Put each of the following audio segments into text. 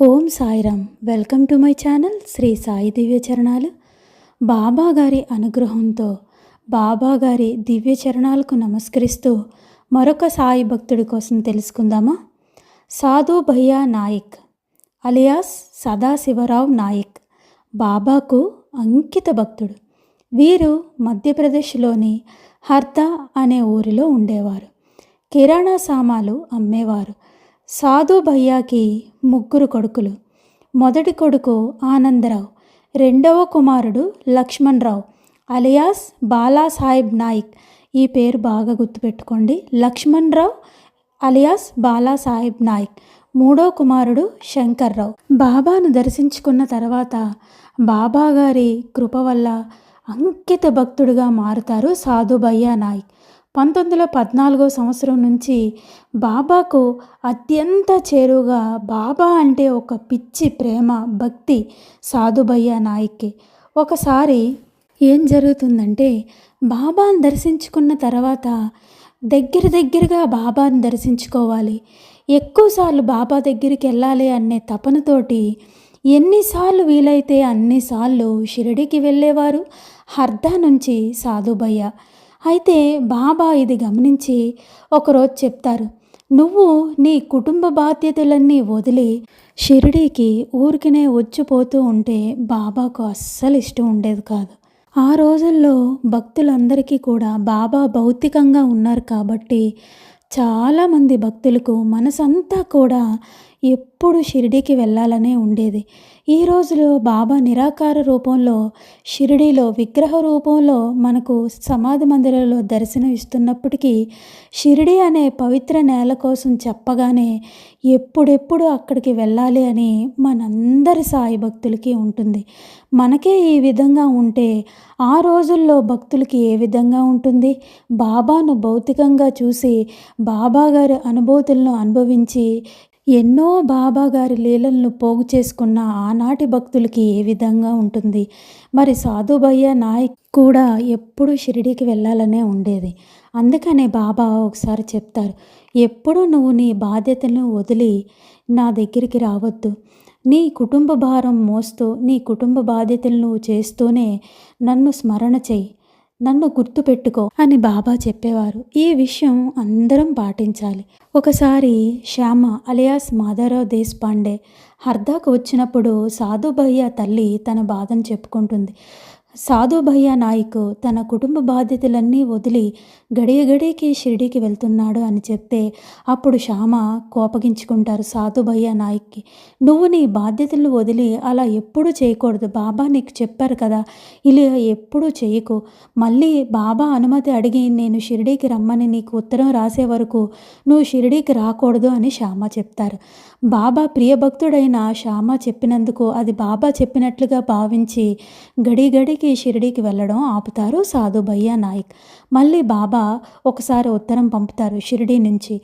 Om Sairam. Welcome to my channel Shri Sai Divya చరణాలు. బాబా గారి అనుగ్రహంతో బాబా గారి దివ్య చరణాలకు నమస్కరిస్తూ మరొక సాయి భక్తుడి కోసం తెలుసుకుందామా. సాధు భయ్యా నాయక్ అలియాస్ సదాశివరావు నాయక్ బాబాకు అంకిత భక్తుడు. వీరు మధ్యప్రదేశ్లోని హర్దా అనే ఊరిలో ఉండేవారు. కిరాణా సామాలు అమ్మేవారు. సాధు భయ్యాకి ముగ్గురు కొడుకులు. మొదటి కొడుకు ఆనందరావు, రెండవ కుమారుడు లక్ష్మణరావు అలియాస్ బాలాసాహెబ్ నాయక్. ఈ పేరు బాగా గుర్తుపెట్టుకోండి, లక్ష్మణరావు అలియాస్ బాలాసాహెబ్ నాయక్. మూడో కుమారుడు శంకర్రావు. బాబాను దర్శించుకున్న తర్వాత బాబా గారి కృప వల్ల అంకిత భక్తుడిగా మారుతారు సాధు భయ్యా నాయక్. 1914 సంవత్సరం నుంచి బాబాకు అత్యంత చేరువుగా, బాబా అంటే ఒక పిచ్చి ప్రేమ భక్తి సాధు భయ్యా నాయక్కి. ఒకసారి ఏం జరుగుతుందంటే, బాబాను దర్శించుకున్న తర్వాత దగ్గరగా బాబాను దర్శించుకోవాలి, ఎక్కువసార్లు బాబా దగ్గరికి వెళ్ళాలి అనే తపనతోటి ఎన్నిసార్లు వీలైతే అన్నిసార్లు షిరిడీకి వెళ్ళేవారు హర్దా నుంచి సాధు భయ్యా. అయితే బాబా ఇది గమనించి ఒకరోజు చెప్తారు, నువ్వు నీ కుటుంబ బాధ్యతలన్నీ వదిలి షిరిడీకి ఊరికినే వచ్చిపోతూ ఉంటే బాబాకు అస్సలు ఇష్టం ఉండేది కాదు. ఆ రోజుల్లో భక్తులందరికీ కూడా బాబా భౌతికంగా ఉన్నారు కాబట్టి చాలామంది భక్తులకు మనసంతా కూడా ఎప్పుడు షిరిడీకి వెళ్ళాలనే ఉండేది. ఈ రోజులో బాబా నిరాకార రూపంలో షిరిడీలో విగ్రహ రూపంలో మనకు సమాధి మందిరంలో దర్శనం ఇస్తున్నప్పటికీ షిరిడీ అనే పవిత్ర నేల కోసం చెప్పగానే ఎప్పుడెప్పుడు అక్కడికి వెళ్ళాలి అని మనందరి సాయి భక్తులకి ఉంటుంది. మనకే ఈ విధంగా ఉంటే ఆ రోజుల్లో భక్తులకి ఏ విధంగా ఉంటుంది? బాబాను భౌతికంగా చూసి బాబా గారి అనుభూతులను అనుభవించి ఎన్నో బాబా గారి లీలలను పోగు చేసుకున్న ఆనాటి భక్తులకి ఏ విధంగా ఉంటుంది? మరి సాధు భయ్యా నాయక్ కూడా ఎప్పుడు షిరిడీకి వెళ్ళాలనే ఉండేది. అందుకనే బాబా ఒకసారి చెప్తారు, ఎప్పుడు నువ్వు నీ బాధ్యతలను వదిలి నా దగ్గరికి రావద్దు, నీ కుటుంబ భారం మోస్తూ నీ కుటుంబ బాధ్యతలు నువ్వు చేస్తూనే నన్ను స్మరణ చెయ్యి, నన్ను గుర్తుపెట్టుకో అని బాబా చెప్పేవారు. ఈ విషయం అందరం పాటించాలి. ఒకసారి శ్యామ అలియాస్ మాధవరావు దేశపాండే హర్దాకు వచ్చినప్పుడు సాధు భయ్యా తల్లి తన బాధను చెప్పుకుంటుంది. సాధు భయ్యా నాయక్ తన కుటుంబ బాధ్యతలన్నీ వదిలి గడియకి షిరిడీకి వెళ్తున్నాడు అని చెప్తే అప్పుడు శ్యామ కోపగించుకుంటారు సాధు భయ్యా నాయక్కి, నువ్వు నీ బాధ్యతలు వదిలి అలా ఎప్పుడూ చేయకూడదు, బాబా నీకు చెప్పారు కదా, ఇలా ఎప్పుడూ చేయకు, మళ్ళీ బాబా అనుమతి అడిగి నేను షిరిడీకి రమ్మని నీకు ఉత్తరం రాసే వరకు నువ్వు షిరిడీకి రాకూడదు అని శ్యామ చెప్తారు. బాబా ప్రియభక్తుడైన శ్యామ చెప్పినందుకు అది బాబా చెప్పినట్లుగా భావించి గడికి షిరిడీకి వెళ్ళడం ఆపుతారు సాధు భయ్యా నాయక్. మళ్ళీ బాబా ఒకసారి ఉత్తరం పంపుతారు షిరిడీ నుంచి.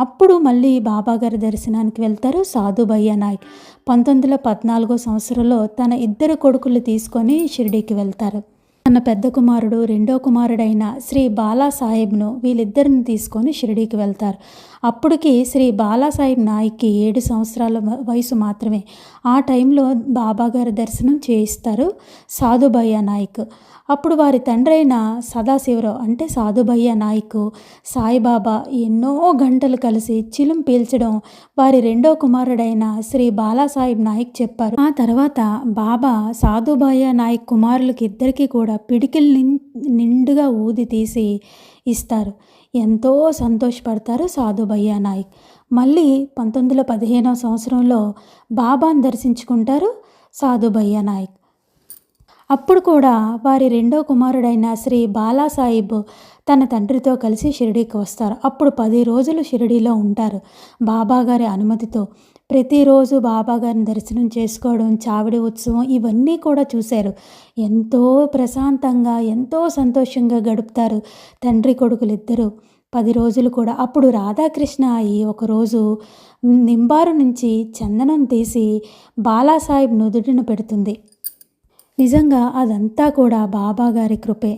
అప్పుడు మళ్ళీ బాబా గారి దర్శనానికి వెళ్తారు సాధు భయ్యా నాయక్. 1914 సంవత్సరంలో తన ఇద్దరు కొడుకులు తీసుకొని షిరిడీకి వెళ్తారు. తన పెద్ద కుమారుడు రెండో కుమారుడైన శ్రీ బాలాసాహెబ్ను వీళ్ళిద్దరిని తీసుకొని షిరిడీకి వెళ్తారు. అప్పటికి శ్రీ బాలాసాహెబ్ నాయక్కి 7 సంవత్సరాల వయసు మాత్రమే. ఆ టైంలో బాబాగారి దర్శనం చేయిస్తారు సాధు భయ్యా నాయక్. అప్పుడు వారి తండ్రి అయిన సదాశివరావు అంటే సాధు భయ్యా నాయక్ సాయిబాబా ఎన్నో గంటలు కలిసి చిలుం పీల్చడం వారి రెండో కుమారుడైన శ్రీ బాలాసాహెబ్ నాయక్ చెప్పారు. ఆ తర్వాత బాబా సాధు భయ్యా నాయక్ కుమారులకి ఇద్దరికీ కూడా పిడికిల్ నిండుగా ఊది తీసి ఇస్తారు. ఎంతో సంతోషపడతారు సాధు భయ్యా నాయక్. మళ్ళీ 1915 సంవత్సరంలో బాబాను దర్శించుకుంటారు సాధు భయ్యా నాయక్. అప్పుడు కూడా వారి రెండో కుమారుడైన శ్రీ బాలాసాహెబ్ తన తండ్రితో కలిసి షిరిడీకి వస్తారు. అప్పుడు 10 రోజులు షిరిడీలో ఉంటారు బాబాగారి అనుమతితో. ప్రతిరోజు బాబాగారిని దర్శనం చేసుకోవడం, చావిడి ఉత్సవం ఇవన్నీ కూడా చూశారు. ఎంతో ప్రశాంతంగా ఎంతో సంతోషంగా గడుపుతారు తండ్రి కొడుకులు ఇద్దరు 10 రోజులు కూడా. అప్పుడు రాధాకృష్ణ అయి ఒకరోజు నింబారు నుంచి చందనం తీసి బాలాసాహెబ్ నుదుటిన పెడుతుంది. నిజంగా అదంతా కూడా బాబాగారి కృపే.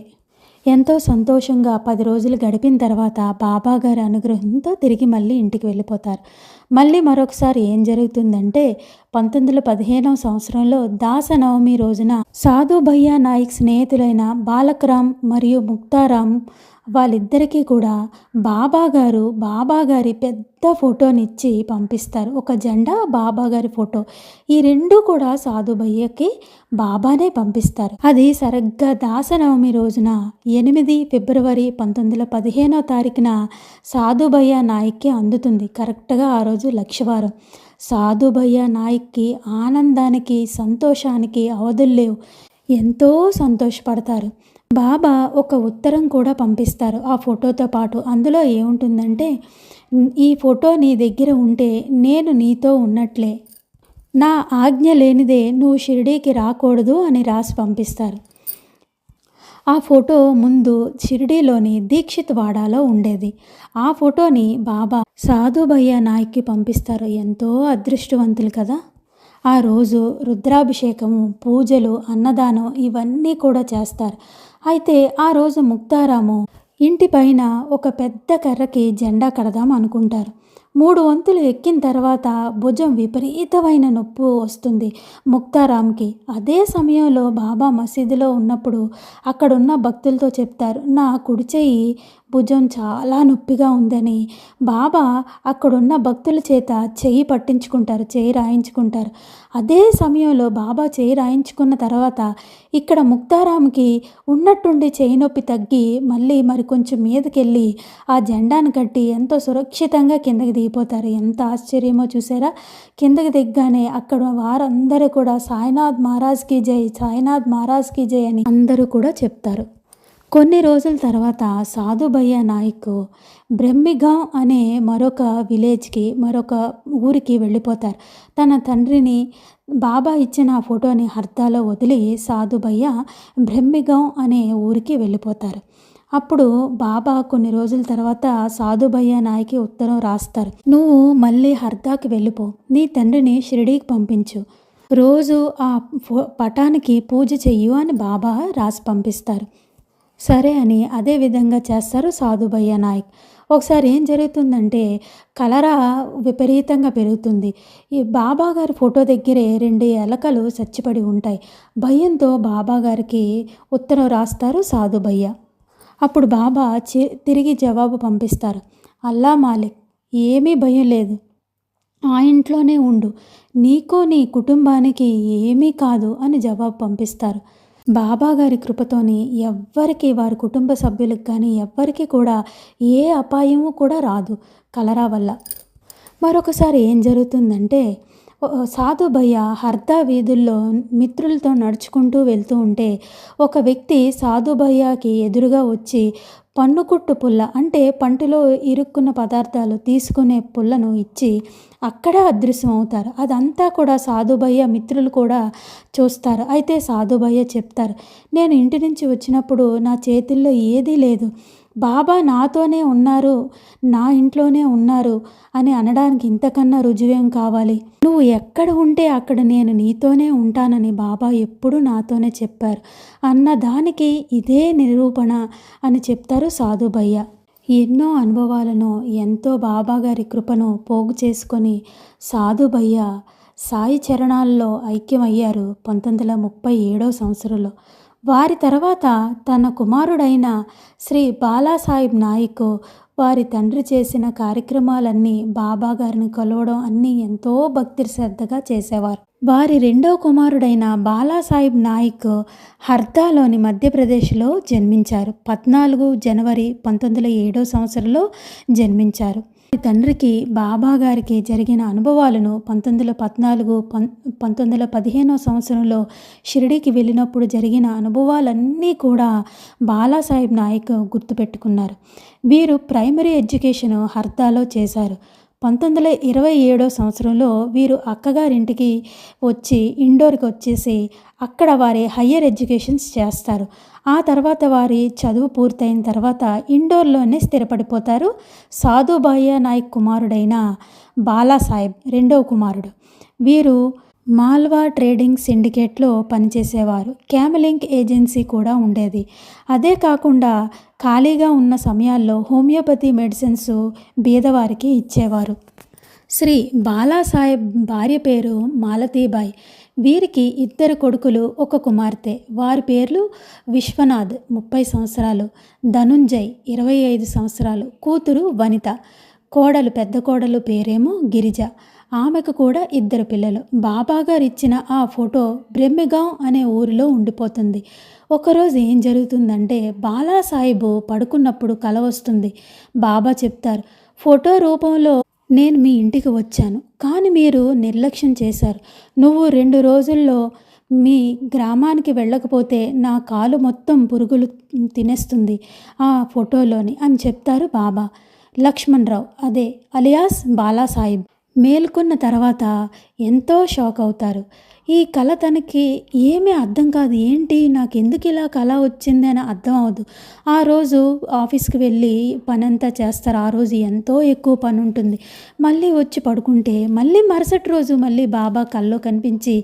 ఎంతో సంతోషంగా 10 రోజులు గడిపిన తర్వాత బాబాగారి అనుగ్రహంతో తిరిగి మళ్ళీ ఇంటికి వెళ్ళిపోతారు. మళ్ళీ మరొకసారి ఏం జరుగుతుందంటే 1915వ సంవత్సరంలో దాసనవమి రోజున సాధు భయ్యా నాయక్ స్నేహితులైన బాలకరామ్ మరియు ముక్తారాం వాళ్ళిద్దరికీ కూడా బాబాగారి పెద్ద ఫోటోనిచ్చి పంపిస్తారు. ఒక జెండా, బాబాగారి ఫోటో, ఈ రెండు కూడా సాధు భయ్యకి బాబానే పంపిస్తారు. అది సరిగ్గా దాసనవమి రోజున 8 ఫిబ్రవరి 1915వ తారీఖున సాధు భయ్యా నాయక్కి అందుతుంది. కరెక్ట్గా ఆ రోజు లక్షవారం. సాధు భయ్యా నాయక్కి ఆనందానికి, సంతోషానికి అవధులు లేవు. ఎంతో సంతోషపడతారు. బాబా ఒక ఉత్తరం కూడా పంపిస్తారు ఆ ఫోటోతో పాటు. అందులో ఏముంటుందంటే, ఈ ఫోటో నీ దగ్గర ఉంటే నేను నీతో ఉన్నట్లే, నా ఆజ్ఞ లేనిదే నువ్వు షిరిడీకి రాకూడదు అని రాసి పంపిస్తారు. ఆ ఫోటో ముందు షిరిడీలోని దీక్షిత్ వాడాలో ఉండేది. ఆ ఫోటోని బాబా సాధు భయ్యా నాయక్కి పంపిస్తారు. ఎంతో అదృష్టవంతులు కదా. ఆ రోజు రుద్రాభిషేకము, పూజలు, అన్నదానం ఇవన్నీ కూడా చేస్తారు. అయితే ఆ రోజు ముక్తారాము ఇంటి పైన ఒక పెద్ద కర్రకి జెండా కడదాం అనుకుంటారు. 3 వంతులు ఎక్కిన తర్వాత భుజం విపరీతమైన నొప్పి వస్తుంది ముక్తారాంకి. అదే సమయంలో బాబా మసీదులో ఉన్నప్పుడు అక్కడున్న భక్తులతో చెప్తారు, నా కుడి చెయ్యి భుజం చాలా నొప్పిగా ఉందని. బాబా అక్కడున్న భక్తుల చేత చెయ్యి పట్టించుకుంటారు, చెయ్యి రాయించుకుంటారు. అదే సమయంలో బాబా చెయ్యి రాయించుకున్న తర్వాత ఇక్కడ ముక్తారాంకి ఉన్నట్టుండి చెయ్యి నొప్పి తగ్గి మళ్ళీ మరి కొంచెం మీదకెళ్ళి ఆ జెండాను కట్టి ఎంతో సురక్షితంగా కిందకి దిగిపోతారు. ఎంత ఆశ్చర్యమో చూసారా. కిందకి దిగ్గానే అక్కడ వారందరూ కూడా సాయినాథ్ మహారాజ్కి జై, సాయినాథ్ మహారాజ్కి జై అని అందరూ కూడా చెప్తారు. కొన్ని రోజుల తర్వాత సాధు భయ్యా నాయక్ బ్రహ్మిగాం అనే మరొక విలేజ్కి, మరొక ఊరికి వెళ్ళిపోతారు. తన తండ్రిని, బాబా ఇచ్చిన ఆ ఫోటోని హర్దాలో వదిలి సాధు భయ్యా బ్రహ్మిగాం అనే ఊరికి వెళ్ళిపోతారు. అప్పుడు బాబా కొన్ని రోజుల తర్వాత సాధు భయ్యా నాయక్కి ఉత్తరం రాస్తారు. నువ్వు మళ్ళీ హర్దాకి వెళ్ళిపో, నీ తండ్రిని షిరిడీకి పంపించు, రోజు ఆ పటానికి పూజ చెయ్యు అని బాబా రాసి పంపిస్తారు. సరే అని అదే విధంగా చేస్తారు సాధు భయ్యా నాయక్. ఒకసారి ఏం జరుగుతుందంటే, కలరా విపరీతంగా పెరుగుతుంది. ఈ బాబాగారి ఫోటో దగ్గరే 2 ఎలకలు చచ్చిపడి ఉంటాయి. భయంతో బాబాగారికి ఉత్తరం రాస్తారు సాధు భయ్యా. అప్పుడు బాబా తిరిగి జవాబు పంపిస్తారు, అల్లా మాలిక్, ఏమీ భయం లేదు, ఆ ఇంట్లోనే ఉండు, నీకో నీ కుటుంబానికి ఏమీ కాదు అని జవాబు పంపిస్తారు. బాబాగారి కృపతోని ఎవ్వరికి, వారి కుటుంబ సభ్యులకు కానీ ఎవ్వరికి కూడా ఏ అపాయము కూడా రాదు కలరా వల్ల. మరొకసారి ఏం జరుగుతుందంటే, సాధు భయ్యా హర్దా వీధుల్లో మిత్రులతో నడుచుకుంటూ వెళ్తూ ఉంటే ఒక వ్యక్తి సాధు భయ్యాకి ఎదురుగా వచ్చి పన్నుకుట్టు పుల్ల, అంటే పంటిలో ఇరుక్కున్న పదార్థాలు తీసుకునే పుల్లను ఇచ్చి అక్కడే అదృశ్యం అవుతారు. అదంతా కూడా సాధు భయ్యా మిత్రులు కూడా చూస్తారు. అయితే సాధు భయ్యా చెప్తారు, నేను ఇంటి నుంచి వచ్చినప్పుడు నా చేతుల్లో ఏదీ లేదు, బాబా నాతోనే ఉన్నారు, నా ఇంట్లోనే ఉన్నారు అని అనడానికి ఇంతకన్నా రుజువేం కావాలి. నువ్వు ఎక్కడ ఉంటే అక్కడ నేను నీతోనే ఉంటానని బాబా ఎప్పుడూ నాతోనే చెప్పారు అన్న దానికి ఇదే నిరూపణ అని చెప్తారు సాధు భయ్యా. ఎన్నో అనుభవాలను, ఎంతో బాబాగారి కృపను పోగు చేసుకొని సాధు భయ్యా సాయి చరణాల్లో ఐక్యమయ్యారు 1937వ సంవత్సరంలో. వారి తర్వాత తన కుమారుడైన శ్రీ బాలాసాహెబ్ నాయక్ వారి తండ్రి చేసిన కార్యక్రమాలన్నీ, బాబాగారిని కలవడం అన్నీ ఎంతో భక్తి శ్రద్ధగా చేసేవారు. వారి 2వ కుమారుడైన బాలాసాహెబ్ నాయక్ హర్దాలోని మధ్యప్రదేశ్లో జన్మించారు. 14 జనవరి 1907వ సంవత్సరంలో జన్మించారు. తండ్రికి బాబాగారికి జరిగిన అనుభవాలను 1914, 1915వ సంవత్సరంలో షిరిడీకి వెళ్ళినప్పుడు జరిగిన అనుభవాలన్నీ కూడా బాలాసాహెబ్ నాయక్ గుర్తుపెట్టుకున్నారు. వీరు ప్రైమరీ ఎడ్యుకేషన్ హర్దాలో చేశారు. 1927వ సంవత్సరంలో వీరు అక్కగారింటికి వచ్చి ఇండోర్కి వచ్చేసి అక్కడ వారి హయ్యర్ ఎడ్యుకేషన్స్ చేస్తారు. ఆ తర్వాత వారి చదువు పూర్తయిన తర్వాత ఇండోర్లోనే స్థిరపడిపోతారు. సాధు భయ్యా నాయక్ కుమారుడైన బాలాసాహెబ్ 2వ కుమారుడు. వీరు మాల్వా ట్రేడింగ్ సిండికేట్లో పనిచేసేవారు. క్యామలింక్ ఏజెన్సీ కూడా ఉండేది. అదే కాకుండా ఖాళీగా ఉన్న సమయాల్లో హోమియోపతి మెడిసిన్స్ బీదవారికి ఇచ్చేవారు. శ్రీ బాలాసాహెబ్ భార్య పేరు మాలతీబాయి. వీరికి ఇద్దరు కొడుకులు, ఒక కుమార్తె. వారి పేర్లు విశ్వనాథ్ 30 సంవత్సరాలు, ధనుంజయ్ 25 సంవత్సరాలు, కూతురు వనిత. పెద్ద కోడలు పేరేమో గిరిజ. ఆమెకు కూడా ఇద్దరు పిల్లలు. బాబాగారు ఇచ్చిన ఆ ఫోటో బ్రెమ్మిగాం అనే ఊరిలో ఉండిపోతుంది. ఒకరోజు ఏం జరుగుతుందంటే, బాలాసాహెబ్ పడుకున్నప్పుడు కల వస్తుంది. బాబా చెప్తారు, ఫోటో రూపంలో నేను మీ ఇంటికి వచ్చాను, కానీ మీరు నిర్లక్ష్యం చేశారు. నువ్వు 2 రోజుల్లో మీ గ్రామానికి వెళ్ళకపోతే నా కాలు మొత్తం పురుగులు తినేస్తుంది ఆ ఫోటోలోని అని చెప్తారు బాబా. లక్ష్మణరావు, అదే అలియాస్ బాలాసాహెబ్, మేల్కొన్న తర్వాత ఎంతో షాక్ అవుతారు. ఈ కళ తనకి ఏమీ అర్థం కాదు. ఏంటి, నాకెందుకు ఇలా కళ వచ్చింది అని అర్థం అవ్వదు. ఆ రోజు ఆఫీస్కి వెళ్ళి పనంతా చేస్తారు. ఆ రోజు ఎంతో ఎక్కువ పని ఉంటుంది. మళ్ళీ వచ్చి పడుకుంటే మళ్ళీ మరుసటి రోజు మళ్ళీ బాబా కల్లో కనిపించి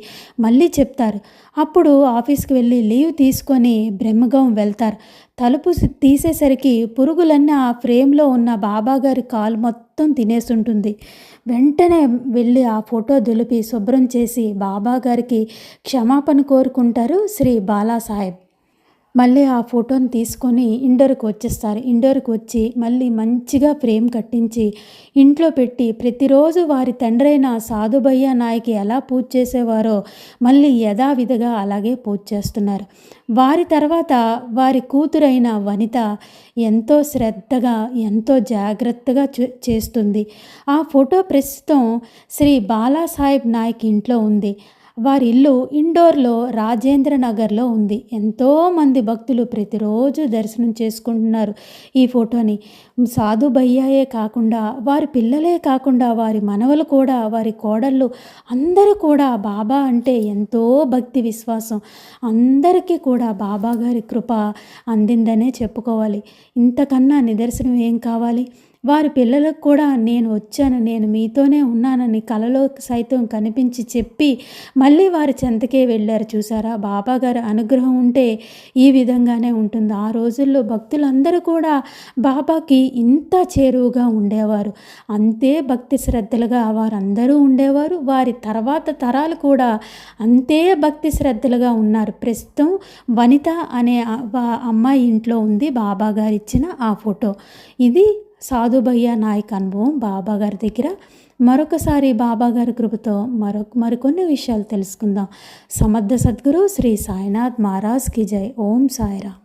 మళ్ళీ చెప్తారు. అప్పుడు ఆఫీస్కి వెళ్ళి లీవ్ తీసుకొని బ్రహ్మగాం వెళ్తారు. తలుపు తీసేసరికి పురుగులన్నీ ఆ ఫ్రేమ్లో ఉన్న బాబాగారి కాలు మొత్తం తినేసుంటుంది. వెంటనే వెళ్ళి ఆ ఫోటో దులిపి శుభ్రం చేసి బాబాగారికి క్షమాపణ కోరుకుంటారు శ్రీ బాలాసాహెబ్. మళ్ళీ ఆ ఫోటోని తీసుకొని ఇండోర్కి వచ్చేస్తారు. ఇండోర్కి వచ్చి మళ్ళీ మంచిగా ఫ్రేమ్ కట్టించి ఇంట్లో పెట్టి ప్రతిరోజు వారి తండ్రైన సాధుభయ్య నాయకి ఎలా పూజ చేసేవారో మళ్ళీ యథావిధిగా అలాగే పూజ చేస్తున్నారు. వారి తర్వాత వారి కూతురైన వనిత ఎంతో శ్రద్ధగా ఎంతో జాగ్రత్తగా చేస్తుంది. ఆ ఫోటో ప్రస్తుతం శ్రీ బాలాసాహెబ్ నాయక్ ఇంట్లో ఉంది. వారి ఇల్లు ఇండోర్లో రాజేంద్ర నగర్లో ఉంది. ఎంతోమంది భక్తులు ప్రతిరోజు దర్శనం చేసుకుంటున్నారు ఈ ఫోటోని. సాధు భయ్యాయే కాకుండా వారి పిల్లలే కాకుండా వారి మనవలు కూడా, వారి కోడళ్ళు అందరూ కూడా బాబా అంటే ఎంతో భక్తి విశ్వాసం. అందరికీ కూడా బాబా గారి కృప అందిందనే చెప్పుకోవాలి. ఇంతకన్నా నిదర్శనం ఏం కావాలి? వారి పిల్లలకు కూడా నేను వచ్చాను, నేను మీతోనే ఉన్నానని కలలో సైతం కనిపించి చెప్పి మళ్ళీ వారి చెంతకే వెళ్ళారు. చూసారా, బాబాగారి అనుగ్రహం ఉంటే ఈ విధంగానే ఉంటుంది. ఆ రోజుల్లో భక్తులందరూ కూడా బాబాకి ఇంత చేరువుగా ఉండేవారు. అంతే భక్తి శ్రద్ధలుగా వారందరూ ఉండేవారు. వారి తర్వాత తరాలు కూడా అంతే భక్తి శ్రద్ధలుగా ఉన్నారు. ప్రస్తుతం వనిత అనే అమ్మాయి ఇంట్లో ఉంది బాబాగారు ఇచ్చిన ఆ ఫోటో. ఇది సాధుభయ్య నాయక్ అనుభవం బాబాగారి దగ్గర. మరొకసారి బాబాగారి కృపతో మరికొన్ని విషయాలు తెలుసుకుందాం. సమర్థ సద్గురు శ్రీ సాయినాథ్ మహారాజ్ కి జై. ఓం సాయిరామ్.